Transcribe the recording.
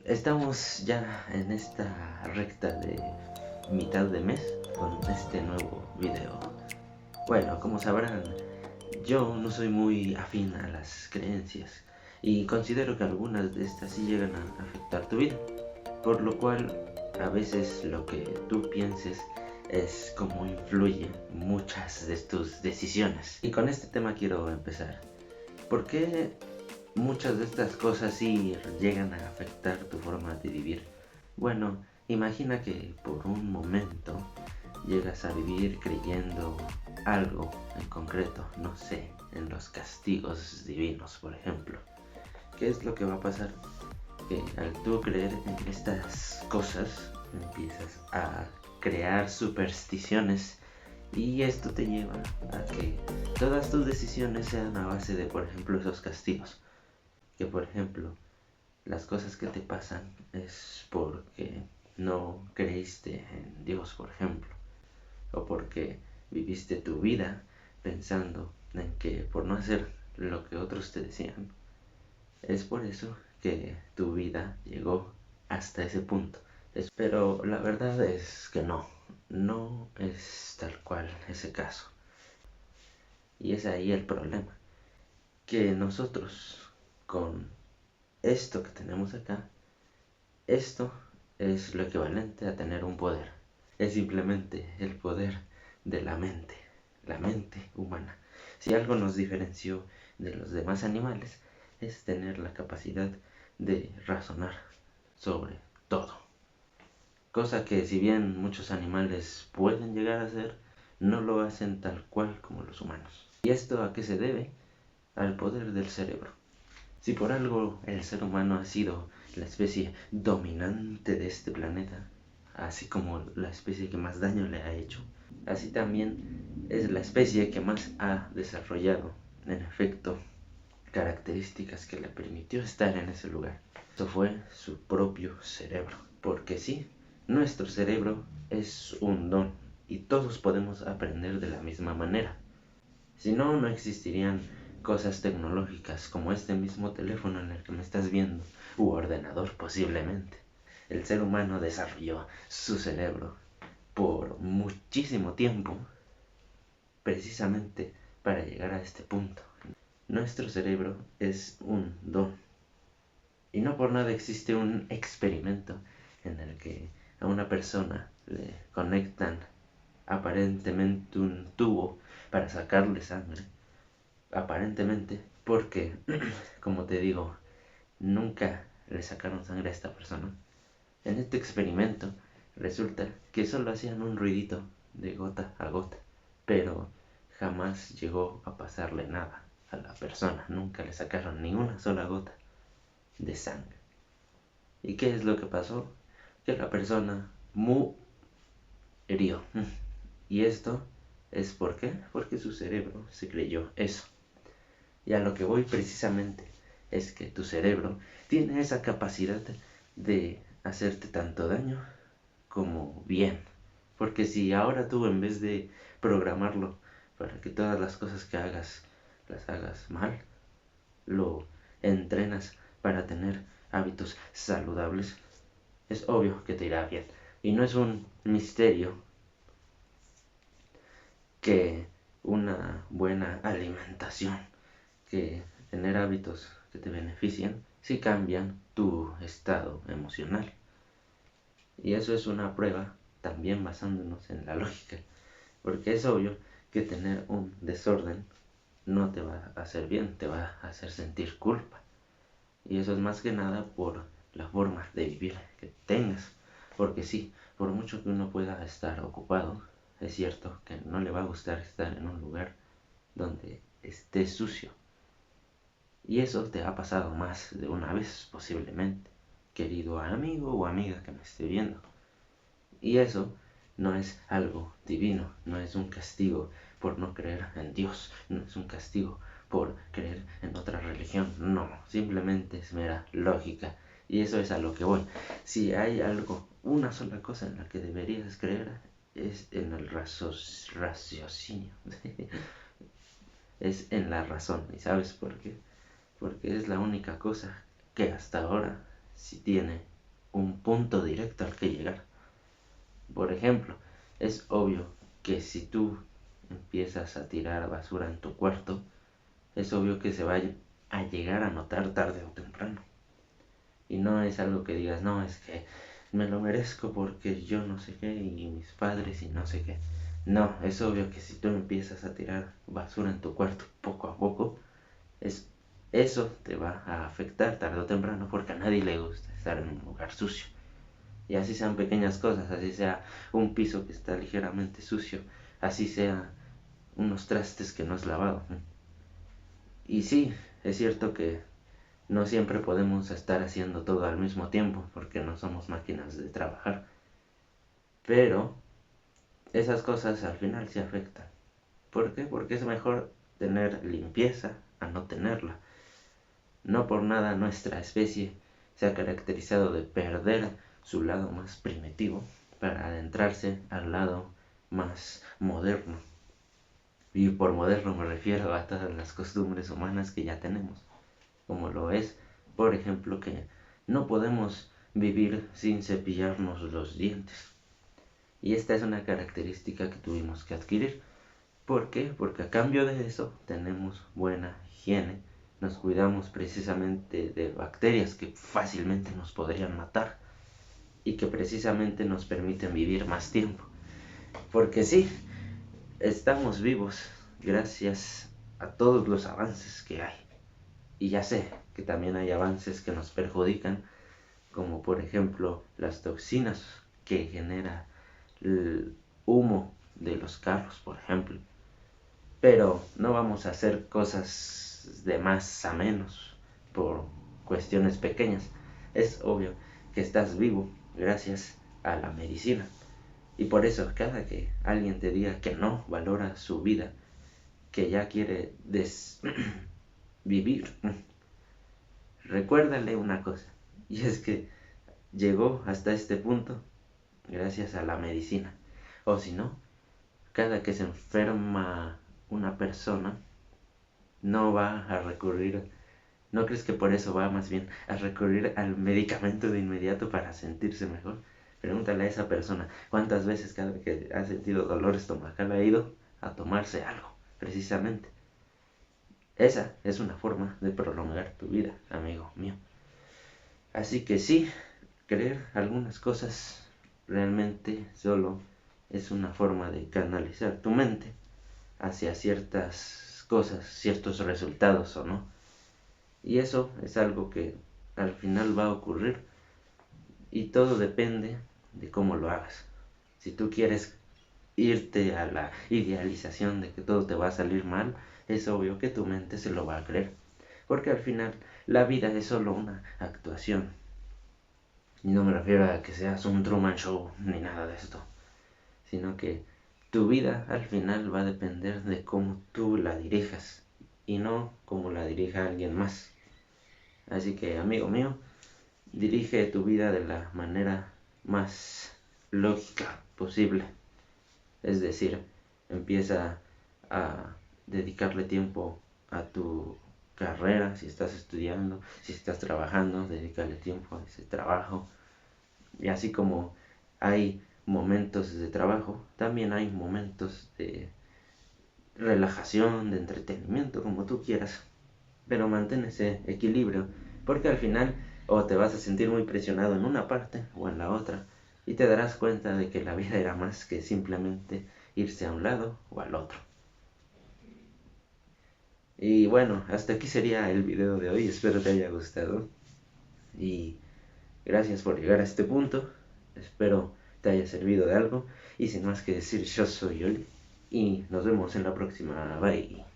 Estamos ya en esta recta de mitad de mes con este nuevo video. Bueno, como sabrán, yo no soy muy afín a las creencias y considero que algunas de estas sí llegan a afectar tu vida, por lo cual a veces lo que tú pienses es como influye muchas de tus decisiones. Y con este tema quiero empezar. ¿Por qué muchas de estas cosas sí llegan a afectar tu forma de vivir? Bueno, imagina que por un momento llegas a vivir creyendo algo en concreto, no sé, en los castigos divinos, por ejemplo. ¿Qué es lo que va a pasar? Que al tú creer en estas cosas, empiezas a crear supersticiones y esto te lleva a que todas tus decisiones sean a base de, por ejemplo, esos castigos. Que, por ejemplo, las cosas que te pasan es porque no creíste en Dios, por ejemplo, o porque viviste tu vida pensando en que por no hacer lo que otros te decían, es por eso que tu vida llegó hasta ese punto. Pero la verdad es que no es tal cual ese caso. Y es ahí el problema, que nosotros con esto que tenemos acá, esto es lo equivalente a tener un poder. Es simplemente el poder de la mente humana. Si algo nos diferenció de los demás animales, es tener la capacidad de razonar sobre todo. Cosa que si bien muchos animales pueden llegar a hacer, no lo hacen tal cual como los humanos. ¿Y esto a qué se debe? Al poder del cerebro. Si por algo el ser humano ha sido la especie dominante de este planeta, así como la especie que más daño le ha hecho, así también es la especie que más ha desarrollado, en efecto, características que le permitió estar en ese lugar. Eso fue su propio cerebro. Porque sí, nuestro cerebro es un don y todos podemos aprender de la misma manera. Si no, no existirían cosas tecnológicas como este mismo teléfono en el que me estás viendo, u ordenador posiblemente. El ser humano desarrolló su cerebro por muchísimo tiempo precisamente para llegar a este punto. Nuestro cerebro es un don. Y no por nada existe un experimento en el que a una persona le conectan aparentemente un tubo para sacarle sangre. Aparentemente, porque, como te digo, nunca le sacaron sangre a esta persona. En este experimento resulta que solo hacían un ruidito de gota a gota, pero jamás llegó a pasarle nada a la persona, nunca le sacaron ni una sola gota de sangre. ¿Y qué es lo que pasó? Que la persona murió. ¿Y esto es por qué? Porque su cerebro se creyó eso. Y a lo que voy precisamente es que tu cerebro tiene esa capacidad de hacerte tanto daño como bien. Porque si ahora tú, en vez de programarlo para que todas las cosas que hagas las hagas mal, lo entrenas para tener hábitos saludables, es obvio que te irá bien. Y no es un misterio que una buena alimentación, que tener hábitos que te beneficien, sí cambian tu estado emocional. Y eso es una prueba también basándonos en la lógica, porque es obvio que tener un desorden no te va a hacer bien, te va a hacer sentir culpa. Y eso es más que nada por la forma de vivir que tengas. Porque sí, por mucho que uno pueda estar ocupado, es cierto que no le va a gustar estar en un lugar donde esté sucio. Y eso te ha pasado más de una vez posiblemente, querido amigo o amiga que me esté viendo. Y eso no es algo divino, no es un castigo por no creer en Dios, no es un castigo por creer en otra religión, no, simplemente es mera lógica. Y eso es a lo que voy. Si hay algo, una sola cosa en la que deberías creer, es en el raciocinio, es en la razón. ¿Y sabes por qué? Porque es la única cosa que hasta ahora sí tiene un punto directo al que llegar. Por ejemplo, es obvio que si tú empiezas a tirar basura en tu cuarto, es obvio que se va a llegar a notar tarde o temprano. Y no es algo que digas, no, es que me lo merezco porque yo no sé qué y mis padres y no sé qué. No, es obvio que si tú empiezas a tirar basura en tu cuarto poco a poco, es, eso te va a afectar tarde o temprano porque a nadie le gusta estar en un lugar sucio. Y así sean pequeñas cosas, así sea un piso que está ligeramente sucio, así sea unos trastes que no has lavado. Y sí, es cierto que no siempre podemos estar haciendo todo al mismo tiempo porque no somos máquinas de trabajar. Pero esas cosas al final sí afectan. ¿Por qué? Porque es mejor tener limpieza a no tenerla. No por nada nuestra especie se ha caracterizado de perder su lado más primitivo para adentrarse al lado más moderno. Y por moderno me refiero a todas las costumbres humanas que ya tenemos, como lo es, por ejemplo, que no podemos vivir sin cepillarnos los dientes. Y esta es una característica que tuvimos que adquirir. ¿Por qué? Porque a cambio de eso tenemos buena higiene, nos cuidamos precisamente de bacterias que fácilmente nos podrían matar y que precisamente nos permiten vivir más tiempo. Porque sí, estamos vivos gracias a todos los avances que hay. Y ya sé que también hay avances que nos perjudican, como por ejemplo las toxinas que genera el humo de los carros, por ejemplo. Pero no vamos a hacer cosas de más a menos por cuestiones pequeñas. Es obvio que estás vivo gracias a la medicina. Y por eso, cada que alguien te diga que no valora su vida, que ya quiere vivir, recuérdale una cosa. Y es que llegó hasta este punto gracias a la medicina. O si no, cada que se enferma una persona, no va a recurrir, ¿no crees que por eso va más bien a recurrir al medicamento de inmediato para sentirse mejor? Pregúntale a esa persona cuántas veces cada vez que ha sentido dolor estomacal ha ido a tomarse algo, precisamente. Esa es una forma de prolongar tu vida, amigo mío. Así que sí, creer algunas cosas realmente solo es una forma de canalizar tu mente hacia ciertas cosas, ciertos resultados o no. Y eso es algo que al final va a ocurrir y todo depende de cómo lo hagas. Si tú quieres irte a la idealización de que todo te va a salir mal, es obvio que tu mente se lo va a creer. Porque al final la vida es solo una actuación. Y no me refiero a que seas un Truman Show ni nada de esto, sino que tu vida al final va a depender de cómo tú la dirijas y no cómo la dirija alguien más. Así que, amigo mío, dirige tu vida de la manera más lógica posible. Es decir, empieza a dedicarle tiempo a tu carrera, si estás estudiando, si estás trabajando, dedícale tiempo a ese trabajo. Y así como hay momentos de trabajo, también hay momentos de relajación, de entretenimiento, como tú quieras. Pero mantén ese equilibrio, porque al final o te vas a sentir muy presionado en una parte o en la otra, y te darás cuenta de que la vida era más que simplemente irse a un lado o al otro. Y bueno, hasta aquí sería el video de hoy, espero te haya gustado. Y gracias por llegar a este punto, espero te haya servido de algo. Y sin más que decir, yo soy Oli, y nos vemos en la próxima, bye.